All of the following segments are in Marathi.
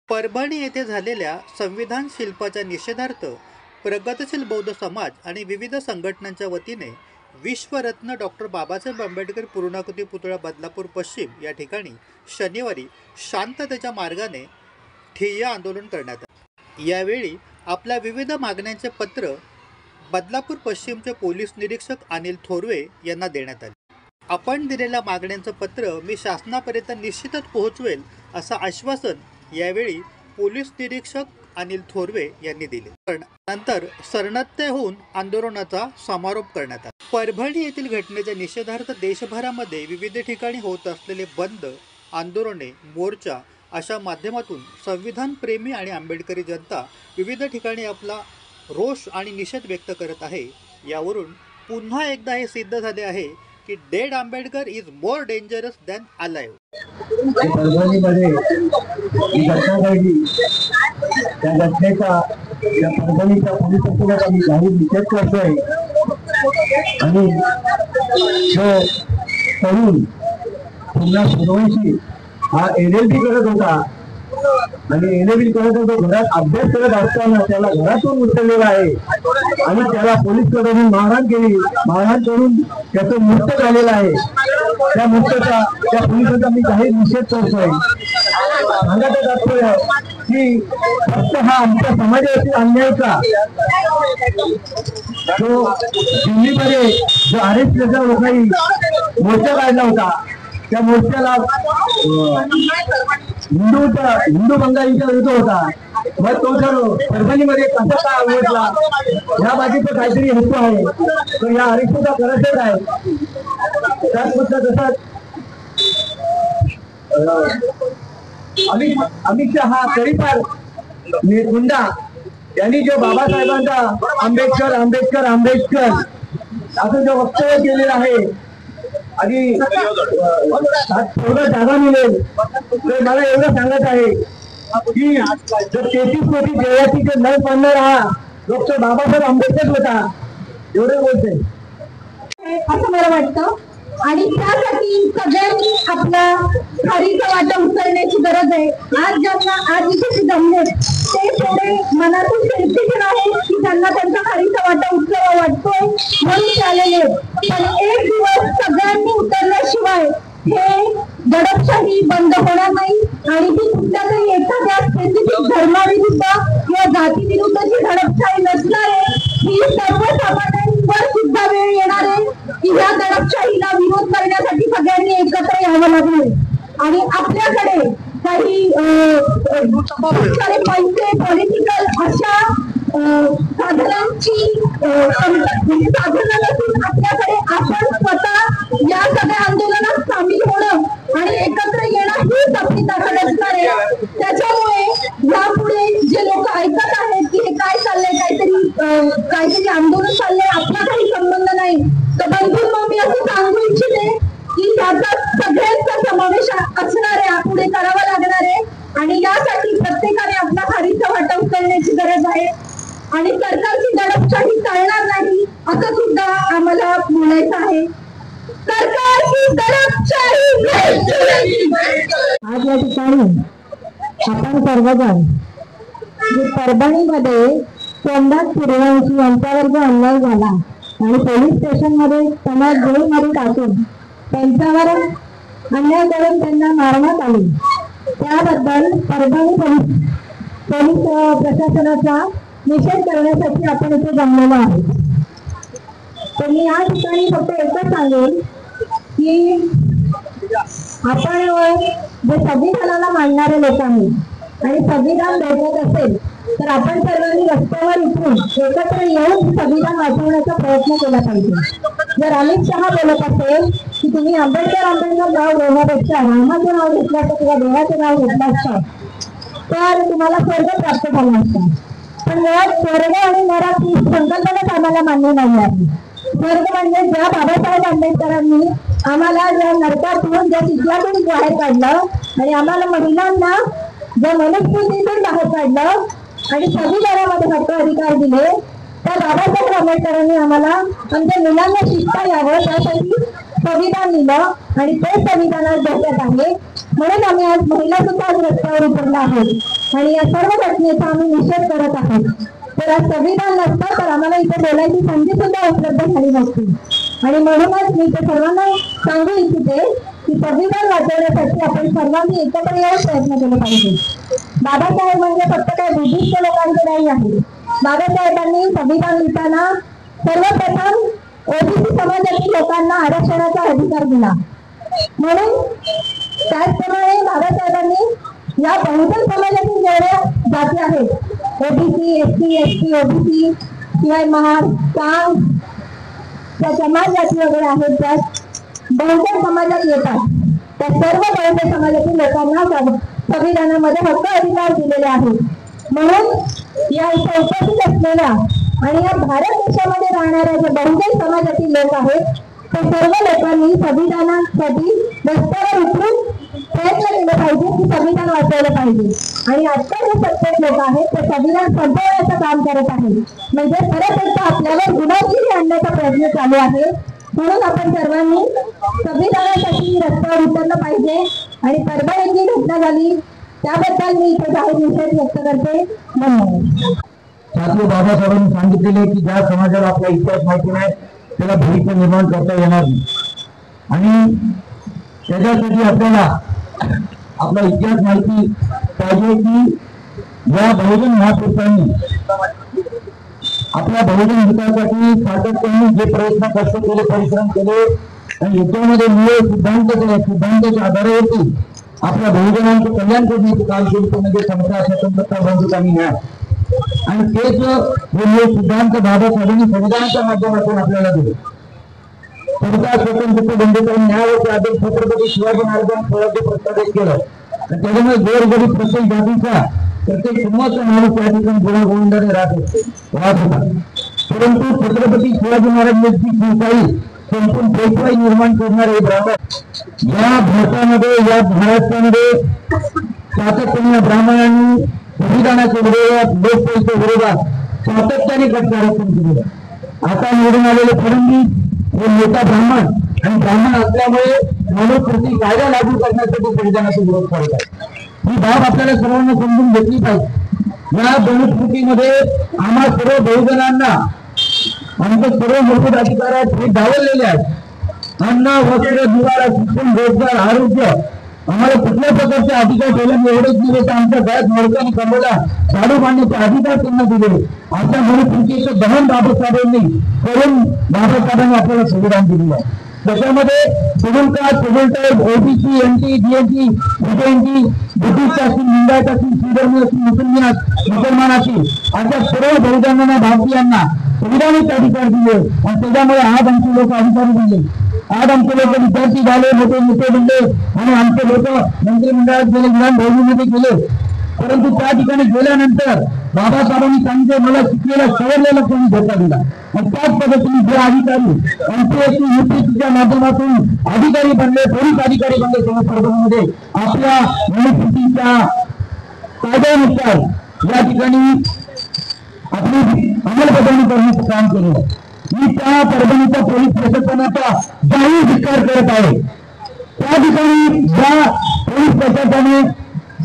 परभणी येथे झालेल्या संविधान शिल्पाच्या निषेधार्थ प्रगतशील बौद्ध समाज आणि विविध संघटनांच्या वतीने विश्वरत्न डॉक्टर बाबासाहेब आंबेडकर पूर्णाकृती पुतळा बदलापूर पश्चिम या ठिकाणी शनिवारी शांततेच्या मार्गाने ठिय्या आंदोलन करण्यात आले। यावेळी आपल्या विविध मागण्यांचे पत्र बदलापूर पश्चिमचे पोलीस निरीक्षक अनिल थोरवे यांना देण्यात आले। आपण दिलेल्या मागण्यांचं पत्र मी शासनापर्यंत निश्चितच पोहोचवेल असं आश्वासन यावेळी पोलीस निरीक्षक अनिल थोरवे यांनी दिले। नंतर शरणत्य होऊन आंदोलनाचा समारोप करण्यात आला। परभणी येथील घटनेच्या निषेधार्थ देशभरामध्ये विविध ठिकाणी होत असलेले बंद, आंदोलने, मोर्चा अशा माध्यमातून संविधान प्रेमी आणि आंबेडकरी जनता विविध ठिकाणी आपला रोष आणि निषेध व्यक्त करत आहे। यावरून पुन्हा एकदा हे सिद्ध झाले आहे की dead Ambedkar is more dangerous than alive. परभणीमध्ये ही घटना घडली, त्या घटनेचा या परभणीच्या पोलिसांसोबत आम्ही जाहीर निषेध करतोय। आणि जो तरुण पुन्हा सूर्यवंशी हा LLB करत होता आणि LLB करत होता, घरात अभ्यास करत असताना त्याला घरातून उचललेला आहे आणि त्याला पोलीस कडून मारहाण केली। मारहाण करून त्याचं मृत्यू झालेला आहे। त्या मृत्यूचा त्या पोलिसांचा मी जाहीर निषेध करतोय। सांगायचं तात्पर्य की फक्त हा आमच्या समाजावरती अन्याय का, जो दिल्लीमध्ये जो RSSच्या लोकांनी मोर्चा काढला होता, त्या मोर्चाला हिंदू बंगालीच्या विरुद्ध होता, मग तो जर परभणीमध्ये कसा का आवडला, या बाजूचं काहीतरी हेतू आहे, तर या RSSचा करायचंच आहे। त्याचबद्दल तसंच अमित शहा तरीपार गुंडा यांनी जो बाबासाहेबांचा आंबेडकर आंबेडकर आंबेडकर असं जो वक्तव्य केलेलं आहे आणि थोडं जागा मिळेल, तर मला एवढं सांगत आहे की जर 33 कोटी देवाची जर न पाडणार हा डॉक्टर बाबासाहेब आंबेडकर होता, एवढे बोलते असं मला वाटतं। आणि त्यासाठी सगळ्यांनी आपला खारीचा वाटा उचलण्याची गरज आहे। आज इथे जमले ते थोडे मनातून सेन्सिटिव्ह आहेत की त्यांना त्यांचा खारीचा वाटा उचलावा वाटतोय म्हणून ते आलेले, पण एक दिवस सगळ्यांनी उतरल्याशिवाय हे दडपशाही बंद होणार नाही आणि ती कुठल्या तरी एखाद्या स्पेसिफिक धर्माविरुद्ध किंवा जातीविरुद्धची दडपशाही नसणार आहे। ही सर्वसामान्यांवर सुद्धा वेळ येणार आहे की या दडपशाहीला विरोध करण्यासाठी सगळ्यांनी एकत्र यावं लागणार आणि आपल्याकडे काही पैसे पॉलिटिकल अशा साधनांची साधनं नसून आपल्याकडे आपण स्वतः या सगळ्या आंदोलनात सामील होणं आणि एकत्र येणं हीच आपली ताकद असणार आहे। त्याच्यामुळे यापुढे जे लोक ऐकत आहेत की हे काय चाललंय, काहीतरी आंदोलन चाललंय, आपला काही संबंध नाही, तर बंधूंनो मी असं सांगू इच्छिते की त्याचा सगळ्यांचा समावेश असणार आहे, पुढे करावा लागणार आहे आणि यासाठी प्रत्येकाने आपला खारीचा वाटा उचलण्याची गरज आहे आणि सरकारची दडपशाही चालणार नाही असं सुद्धा आम्हाला बोलायचं आहे। सरकारची दडपशाही आज या ठिकाणी आपण सर्वजण परभणीमध्ये सोमनाथ सूर्यवंशी यांच्यावर जो अन्याय झाला आणि पोलीस स्टेशन मध्ये त्यांना जेलमध्ये टाकून त्यांच्यावर अन्याय करून त्यांना मारण्यात आले, त्याबद्दल परभणी पोलीस प्रशासनाचा निषेध करण्यासाठी आपण इथे जमलेलो आहोत। तर मी या ठिकाणी फक्त एकच सांगेन की आपण जे संविधानाला मानणारे लोक आहेत आणि संविधान भेटत असेल तर आपण सर्वांनी रस्त्यावर उतरून एकत्र येऊन संविधान वाचवण्याचा प्रयत्न केला पाहिजे। जर अमित शहा बोलत असेल की तुम्ही आंबेडकर नाव घेण्यापेक्षा रामाचं नाव घेतलं असतं किंवा देवाचं नाव घेतलं असतं तर तुम्हाला स्वर्ग प्राप्त झाला असता, पण मुळात स्वर्ग आणि नरक ही संकल्पनाच आम्हाला मान्य नाही आहे। स्वर्ग म्हणजे ज्या बाबासाहेब आंबेडकरांनी आम्हाला ज्या नरकातून ज्या चिखलातून बाहेर काढलं आणि आम्हाला महिलांना ज्या मनुस्मृतीतून बाहेर काढलं आणि संविधानामध्ये हक्क अधिकार दिले, त्या बाबासाहेब आंबेडकरांनी आम्हाला आमच्या मुलांना शिकता यावं त्यासाठी संविधान लिहिलं आणि ते संविधानात धोक्यात आहे. म्हणून आम्ही आज महिला सुद्धा आज रस्त्यावर उतरलो आहोत आणि या सर्व घटनेचा आम्ही निषेध करत आहोत. तर आज संविधान नसतं तर आम्हाला इथे बोलायची संधी सुद्धा उपलब्ध झाली नसती. आणि म्हणूनच मी ते सर्वांना सांगू इच्छिते की संविधान वाचवण्यासाठी आपण सर्वांनी एकत्र येऊन प्रयत्न केले पाहिजे. बाबासाहेब म्हणजे फक्त काय बुद्धिस्ट लोकांचे नाही आहे. बाबासाहेबांनी संविधान लिहिताना सर्वप्रथम ओबीसी समाजातील लोकांना आरक्षणाचा अधिकार दिला. म्हणून त्याचप्रमाणे बाबासाहेबांनी या बहुजन समाजातील जेवढ्या जाती आहेत ओबीसी, एससी, एसटी, ओबीसी शिवाय महार, काम, त्या समाज जाती वगैरे आहेत त्या बहुजन समाजात येतात. त्या सर्व बहुजन समाजातील लोकांना संविधानामध्ये हक्क अधिकार दिलेले आहेत. म्हणून या इथे उपस्थित असलेल्या आणि या भारत देशामध्ये राहणाऱ्या जे बहुजन समाजातील लोक आहेत ते सर्व लोकांनी संविधानासाठी रस्त्यावर उतरून प्रयत्न केले पाहिजे की संविधान वाचवलं पाहिजे. आणि आता जे प्रत्येक लोक आहेत ते संविधान संपवण्याचं काम करत आहेत. म्हणजे परत एकदा आपल्यावर गुन्हेगिरी आणण्याचा प्रयत्न चालू आहे. म्हणून आपण सर्वांनी संविधानासाठी रस्त्यावर उतरलं पाहिजे. आणि परभणीत जी घटना झाली त्याबद्दल मी इथे जाहीर निषेध व्यक्त करते. धन्यवाद. छात्र बाबासाहेबांनी सांगितलेले की ज्या समाजाला आपला इतिहास माहिती नाही त्याला भविष्य निर्माण करता येणार नाही. आणि त्याच्यासाठी आपल्याला आपला इतिहास माहिती पाहिजे की या बहुजन महापुरुषांनी आपल्या बहुजन हितासाठी सातत्याने जे प्रयत्न कष्ट केले, परिश्रम केले आणि याच्यामध्ये मूळ सिद्धांताच्या आधारावरती आपल्या बहुजनांचं कल्याण करण्याचे काम केले ते म्हणजे समता, स्वतंत्रता, बंधुता आणि न्याय. आणि तेच मूळ सिद्धांत बाबासाहेबांनी संविधानाच्या माध्यमातून आपल्याला दिले. समता, स्वतंत्रता, बंधुता आणि न्यायावरचे आदेश छत्रपती शिवाजी महाराजांनी स्वराज्य प्रस्थापित केलं. आणि त्याच्यामुळे गोरगरीब प्रत्येक जातीचा प्रत्येक कुटुंबाचा माणूस त्या ठिकाणी गुणागोविंदाने राहत होता. परंतु छत्रपती शिवाजी महाराजांची शिवशाही संपूर्ण पेशवाई निर्माण करणारे ब्राह्मण या भारतामध्ये या महाराष्ट्रामध्ये सातत्याने ब्राह्मणांनी संविधानाच्या विरोधात, लोकशाहीच्या विरोधात सातत्याने कटकारस्थान केले. आता निवडून आलेले फडणवीस हे नेता ब्राह्मण आणि ब्राह्मण असल्यामुळे मनुस्मृती कायदा लागू करण्यासाठी संविधानाचा विरोध करत आहेत. ही बाब आपल्याला सर्वांना समजून घेतली पाहिजे. या मनुस्मृतीमध्ये आम्हा सर्व बहुजनांना आमचे सर्व मूलभूत अधिकार आहेत हे डावललेले आहेत. अन्न, वस्त्र, निवारा, शिक्षण, रोजगार, आरोग्य आम्हाला कुठल्या प्रकारचे अधिकार ठेवल्याने एवढेच दिले तर आमच्या घरात मोडकाने कमवला झाडू बांधण्याचे अधिकार त्यांना दिले. अशा मनुस्मृतीचं दहन बाबासाहेबांनी करून बाबासाहेबांनी आपल्याला संविधान दिलेलं आहे. त्याच्यामध्ये schedule caste, schedule tribe, OBC, NT, BNT, BNT, Buddhist असतील, लिंगायत असतील, श्रीधर्मी असतील, मुसलमान असतील अशा सर्व बहुजनांना, भारतीयांना संविधानिक अधिकार दिले. आणि त्याच्यामुळे आज आमचे लोक अधिकारी बनले. आज आमचे लोक विद्यार्थी झाले, मोठे नेते बनले आणि आमचे लोक मंत्रिमंडळात गेले, विधान भवनामध्ये गेले. परंतु त्या ठिकाणी गेल्यानंतर बाबासाहेबांनी सांगितले मला शिकलेला सवरलेला कोणी धोका दिला. आणि त्याच पद्धतीने जे अधिकारी एमपीएससी, यूपीएससीच्या माध्यमातून अधिकारी बनले, पोलीस अधिकारी बनले, त्यांनी परभणीमध्ये आपल्या मनुस्मृतीच्या कायद्यानुसार या ठिकाणी आपली अंमलबजावणी करण्याचं काम केलं. मी त्या परभणीच्या पोलीस प्रशासनाचा जाहीर धिक्कार करत आहे. त्या ठिकाणी ज्या पोलीस प्रशासनाने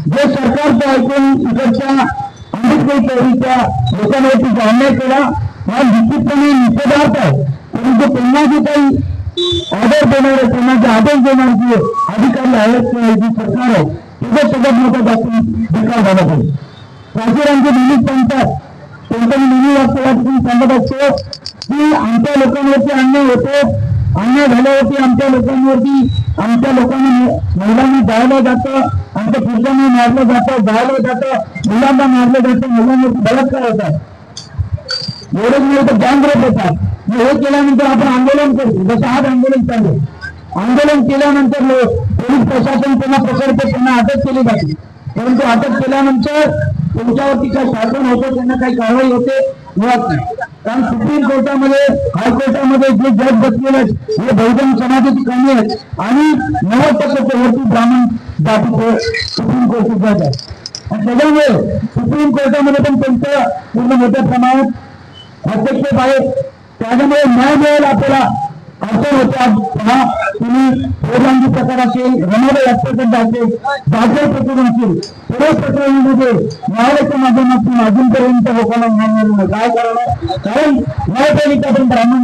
जे सरकारचं ऐकून इकडच्या आंबेडकरी चळवळीच्या लोकांवरती अन्याय केला हा निश्चितपणे निषेधार्थ आहे. परंतु त्यांना जे काही ऑर्डर देणारे, त्यांना जे आदेश देणारे जे अधिकारी आहेत किंवा जी सरकार आहे त्याचा सगळ्यात मोठा जास्त धिक्कार झाला पाहिजे. राजकीयांचे नेहमीच सांगतात, त्यांच्या नेहमी वास्तवातून सांगत असतो की आमच्या लोकांवरती अन्याय होतो, अन्याय झाल्यावरती आमच्या लोकांवरती आमच्या लोकांना महिलांनी जाळलं जातं, आमच्या पुरुषांना मारलं जातं, जाळलं जातं, मुलांना मारलं जातं, मुलांवरती बलात्कार होतात, एवढंच नाही तर गँगरेप होतात. हे केल्यानंतर आपण आंदोलन करतो. जसं आज आंदोलन चालू, आंदोलन केल्यानंतर पोलीस प्रशासन त्यांना पकडते, त्यांना अटक केली जाते. परंतु अटक केल्यानंतर त्यांच्यावरती काय शासन होतं, त्यांना काही कारवाई होते मुळात नाही. कारण सुप्रीम कोर्टामध्ये, हायकोर्टामध्ये जे जज बसलेले आहेत हे बहुजन समाजाची कमी आहेत आणि 90% वरती ब्राह्मण जातीचे सुप्रीम कोर्टचे जज आहेत. आणि त्याच्यामुळे सुप्रीम कोर्टामध्ये पण त्यांचं पूर्ण मोठ्या प्रमाणात हस्तक्षेप आहे. त्याच्यामुळे न्याय मिळायला आपल्याला अडचण होते. तुम्ही प्रोग्रामचे प्रकार असेल, रमाला यात्रेकडे असेल, बाजार प्रकरण असेल, सर्व प्रकरणांमध्ये न्यायालयाच्या माध्यमातून अजूनपर्यंत लोकांना न्याय मिळाला नाही. काय कारण? कारण न्यायपालिकेकडून ब्राह्मण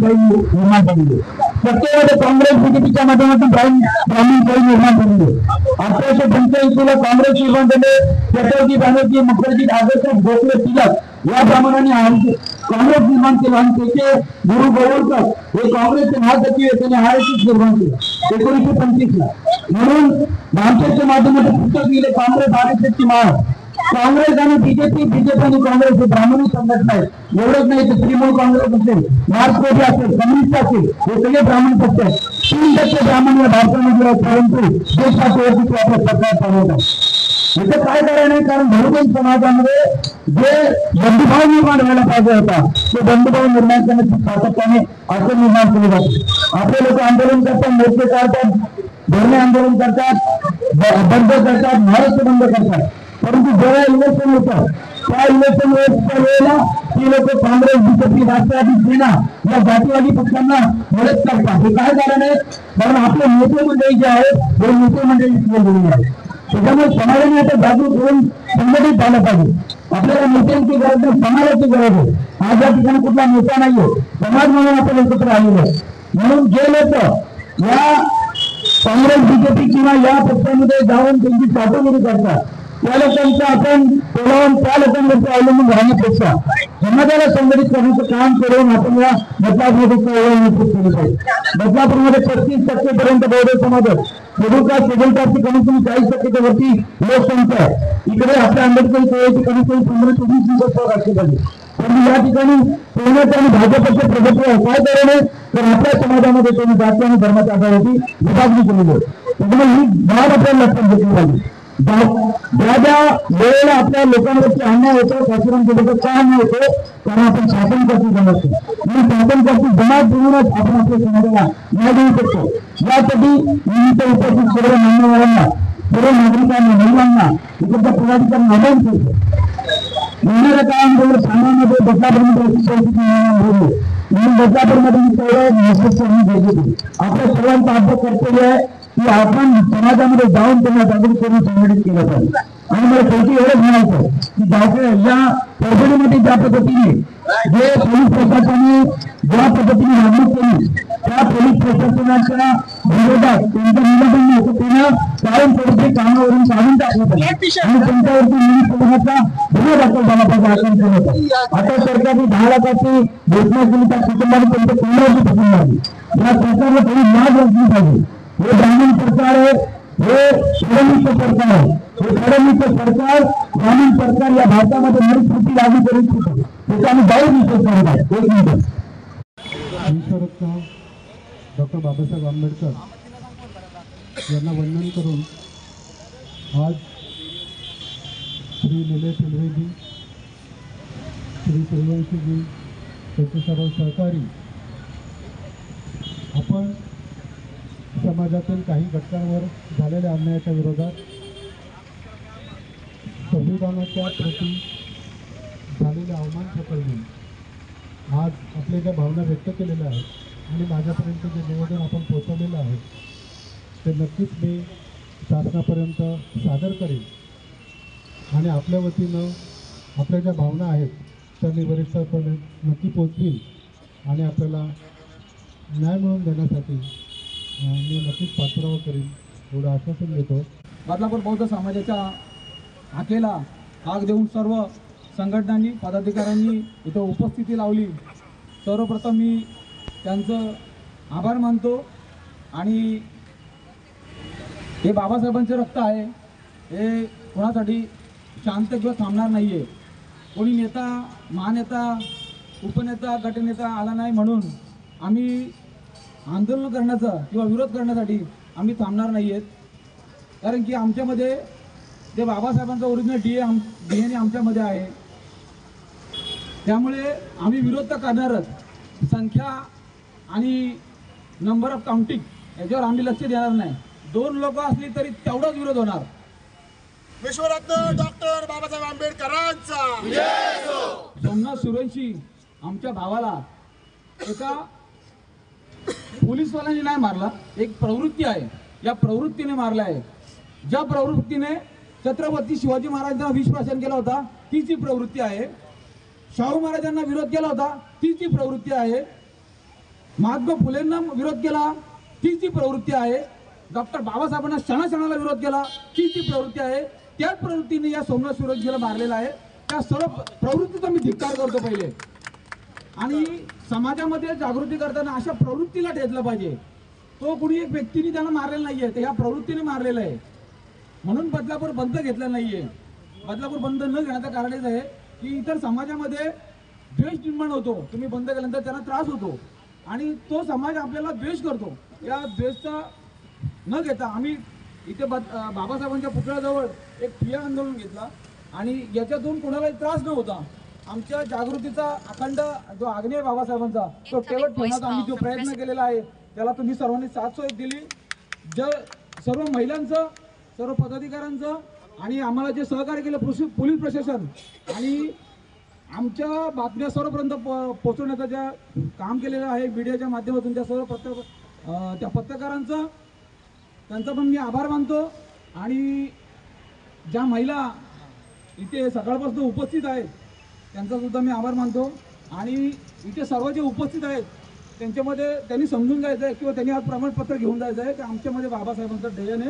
काही निर्माण झालेले, सत्तेमध्ये काँग्रेस बीजेपीच्या माध्यमातून ब्राह्मण काही निर्माण झालेले. 1885 ला काँग्रेस निर्माण झाले. चटर्जी, बॅनर्जी, मुखर्जी, आगरकर, भोसले, तिलक या ब्राह्मणांनी काँग्रेस निर्माण केलं आणि त्याचे गुरु गोवळकर हे काँग्रेसचे महासचिव आहेत. त्यांनी RSS निर्माण केलं 1925 ला. म्हणून भामसेच्या माध्यमातून पुस्तक लिहिले काँग्रेस RSS ची माळ. काँग्रेस आणि बीजेपी आणि काँग्रेस हे ब्राह्मणी संघटना आहेत. एवढंच नाही तर तृणमूल काँग्रेस असेल, मार्क्सवादी असेल, कम्युनिस्ट असेल, हे सगळे ब्राह्मण पक्ष आहेत. 3% ब्राह्मण या भारतामध्ये आहेत, परंतु देशात व्यवस्थित आपलं सरकार चालवतात. याचं काय कारण आहे? कारण बहुजन समाजामध्ये जे बंधुभाव निर्माण व्हायला पाहिजे होता ते बंधुभाव निर्माण करण्याची सातत्याने अडचण निर्माण केली जाते. आपले लोक आंदोलन करतात, मोर्चे काढतात, धरणे आंदोलन करतात, बंद करतात, महाराष्ट्र बंद करतात. परंतु जेव्हा इलेक्शन होतं त्या इलेक्शन वेळेला ती लोक काँग्रेस, बीजेपी, राष्ट्रवादी, सेना या जातीवादी पक्षांना मदत करतात. हे काय कारण आहे? कारण आपले नेते मंडळी जे आहेत हे नेते मंडळी गेलेली आहे. त्याच्यामुळे समाजाने आता जागृत होऊन संघटित झालं पाहिजे. आपल्याला नेत्यांची गरज नाही, समाजाची गरज आहे. आज या ठिकाणी कुठला नेता नाहीये, समाज म्हणून आपण एकत्र आलेलो आहे. म्हणून जे लोक या काँग्रेस, बीजेपी किंवा या पक्षामध्ये जाऊन त्यांची चाटोगिरी करतात त्या लोकांचं आपण बोलावून त्या लोकांवरती अवलंबून राहण्यापेक्षा समाजाला संघटित करण्याचं काम करून आपण या बदलापूरमध्ये निश्चित केलं पाहिजे. बदलापूरमध्ये 35% पर्यंत बौद्ध समाज आहे. शेड्यूल कास्टची कमीत कमी 40% वरती लोकसंख्या आहे. इकडे आपल्या आंबेडकरी चळवळीची कमीत कमी 15-20% असली पाहिजे. पण या ठिकाणी काँग्रेस आणि भाजपचे प्रभुत्व आहे. काय कारण आहे? तर आपल्या समाजामध्ये त्यांनी जाती आणि धर्माच्या आधारावरती विभागणी केलेली आहे. त्यामुळे ही भाग आपल्याला लक्षात घेतली पाहिजे. ज्या वेळेला आपल्या लोकांवरती अन्याय होतो, शासन केलं का अन्याय होतो? कारण आपण शासनकर्ती जमात म्हणून शासनकर्ती जमात देऊनच आपण आपल्या समाजाला न्याय देऊ शकतो. यासाठी निमित्त उपस्थित सर्व मान्यवरांना, सर्व नागरिकांना, महिलांना, इकडच्या पदाधिकाऱ्यांना आवाहन करतो. येणाऱ्या काळामध्ये सामान्यमध्ये बदलापूरमध्ये अशी परिस्थिती निर्माण होईल म्हणून बदलापूरमध्ये तेवढं नेतृत्व गरजेचं. आपल्या सर्वांचा अभ्यास कर्तव्य आहे की आपण समाजामध्ये जाऊन त्यांना जागृत करून संघटित केलं पाहिजे. आणि मला शेवटी एवढंच म्हणायचं की या परभणीमध्ये ज्या पद्धतीने जे पोलीस प्रशासनाने ज्या पद्धतीने वागणूक केली त्या पोलीस प्रशासनाच्या विरोधात त्यांचं निवेदन नव्हतं, त्यानं कायमस्वरूपी कामावरून काढून टाकलं पाहिजे आणि त्यांच्यावरती निरीक्षणाचा गुन्हा दाखल झाला पाहिजे असं केलं होतं. आता सरकारने 10 लाखाची घोषणा केली, त्या कुटुंबाने त्यांचं पुनरावृत्ती पकडून लागली. या सरकारला थोडी लाज वाटली पाहिजे. हे ब्राह्मण सरकार आहे, हे फडणवीस सरकार आहे. हे फडणवीस सरकार, ग्रामीण सरकार या भारतामध्ये मनुस्मृती लागू करू इच्छितो. त्याचा आम्ही जाहीर निषेध करत आहे. एक मिनिट. विश्वरत्न डॉक्टर बाबासाहेब आंबेडकर यांना वंदन करून आज श्री निलेश उलवेजी, श्री सूर्यवंशीजी, त्याचे सर्व सहकारी आपण समाजातील काही घटकांवर झालेल्या अन्यायाच्या विरोधात संविधानाच्या प्रती झालेल्या अवमान प्रकरणी आज आपल्या ज्या भावना व्यक्त केलेल्या आहेत आणि माझ्यापर्यंत जे निवेदन आपण पोहोचवलेलं आहे ते नक्कीच मी शासनापर्यंत सादर करेन आणि आपल्या वतीनं आपल्या ज्या भावना आहेत त्या मी वरिष्ठांपर्यंत नक्की पोचवीन आणि आपल्याला न्याय मिळवून देण्यासाठी मी नक्कीच पाठपुरावा करीन एवढं आश्वासन देतो. बदलापूर बौद्ध समाजाच्या हाकेला हाक देऊन सर्व संघटनांनी, पदाधिकाऱ्यांनी इथं उपस्थिती लावली. सर्वप्रथम मी त्यांचं आभार मानतो. आणि हे बाबासाहेबांचे रक्त आहे, हे कोणासाठी शांत किंवा थांबणार नाही आहे. कोणी नेता, महानेता, उपनेता, गटनेता आला नाही म्हणून आम्ही आंदोलन करण्याचा किंवा विरोध करण्यासाठी आम्ही थांबणार नाही आहेत. कारण की आमच्यामध्ये जे बाबासाहेबांचा ओरिजिनल DNA आमच्यामध्ये आहे. त्यामुळे आम्ही विरोध तर करणारच. संख्या आणि नंबर ऑफ काउंटिंग याच्यावर आम्ही लक्ष देणार नाही. 2 लोक असली तरी तेवढाच विरोध होणार. विश्वरत्न डॉक्टर बाबासाहेब आंबेडकरांचा सोमनाथ सूर्यवंशी आमच्या भावाला एका पोलीसवाल्यांनी नाही मारला, एक प्रवृत्ती आहे, या प्रवृत्तीने मारला आहे. ज्या प्रवृत्तीने छत्रपती शिवाजी महाराजांना विषप्राशन केला होता तीच ही प्रवृत्ती आहे. शाहू महाराजांना विरोध केला होता तीच ही प्रवृत्ती आहे. महात्मा फुलेंना विरोध केला तीच ही प्रवृत्ती आहे. डॉक्टर बाबासाहेबांना क्षणाक्षणाला विरोध केला तीच ही प्रवृत्ती आहे. त्याच प्रवृत्तीने या सोमनाथ सूरजजीला मारलेला आहे. त्या सर्व प्रवृत्तीचा मी धिक्कार करतो पहिले. आणि समाजामध्ये जागृती करताना अशा प्रवृत्तीला ठेचलं पाहिजे. तो कुणी एक व्यक्तीने त्यांना मारलेला नाहीये, ते ह्या प्रवृत्तीने मारलेलं आहे. म्हणून बदलापूर बंद घेतला नाहीये. बदलापूर बंद न घेण्याचं कारण हेच आहे की इतर समाजामध्ये द्वेष निर्माण होतो. तुम्ही बंद केल्यानंतर त्यांना त्रास होतो आणि तो समाज आपल्याला द्वेष करतो. या द्वेषचा न घेता आम्ही इथे बाबासाहेबांच्या पुतळ्याजवळ एक ठिय्या आंदोलन घेतला आणि याच्यातून कोणालाही त्रास न होता आमच्या जागृतीचा अखंड जो आग्नेय बाबासाहेबांचा तो ठेवत ठेवण्याचा आम्ही जो प्रयत्न केलेला आहे त्याला तुम्ही सर्वांनी साथ सोय दिली. सर्व महिलांचं, सर्व पदाधिकाऱ्यांचं आणि आम्हाला जे सहकार्य केलं पोलीस प्रशासन आणि आमच्या बातम्या सर्वपर्यंत पोहोचवण्याचं ज्या काम केलेलं आहे मीडियाच्या माध्यमातून त्या सर्व त्या पत्रकारांचं त्यांचा पण मी आभार मानतो. आणि ज्या महिला इथे सकाळपासून उपस्थित आहेत त्यांचा सुद्धा मी आभार मानतो. आणि इथे सर्व जे उपस्थित आहेत त्यांच्यामध्ये त्यांनी समजून जायचं आहे किंवा त्यांनी आज प्रमाणपत्र घेऊन जायचं आहे की आमच्यामध्ये बाबासाहेबांचं ध्येयने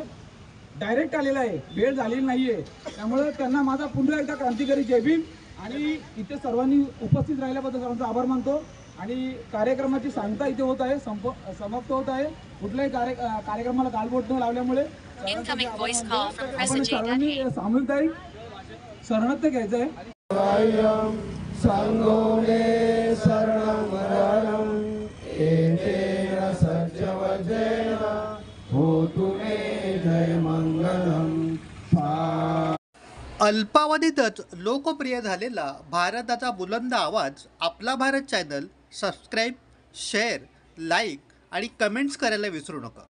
डायरेक्ट आलेलं आहे, वेळ झालेली नाही आहे. त्यामुळे त्यांना माझा पुन्हा एकदा क्रांतिकारी जय भीम. आणि इथे सर्वांनी उपस्थित राहिल्याबद्दल सर्वांचा आभार मानतो. आणि कार्यक्रमाची सांगता इथे होत आहे, समाप्त होत आहे. कुठल्याही कार्यक्रमाला गालबोट न लावल्यामुळे आपण सर्वांनी सामूहिक शरणार्थ घ्यायचं आहे. अल्पावधीतच लोकप्रिय झालेला भारताचा बुलंद आवाज आपला Bharat channel subscribe, share, like आणि कमेंट्स करायला विसरू नका.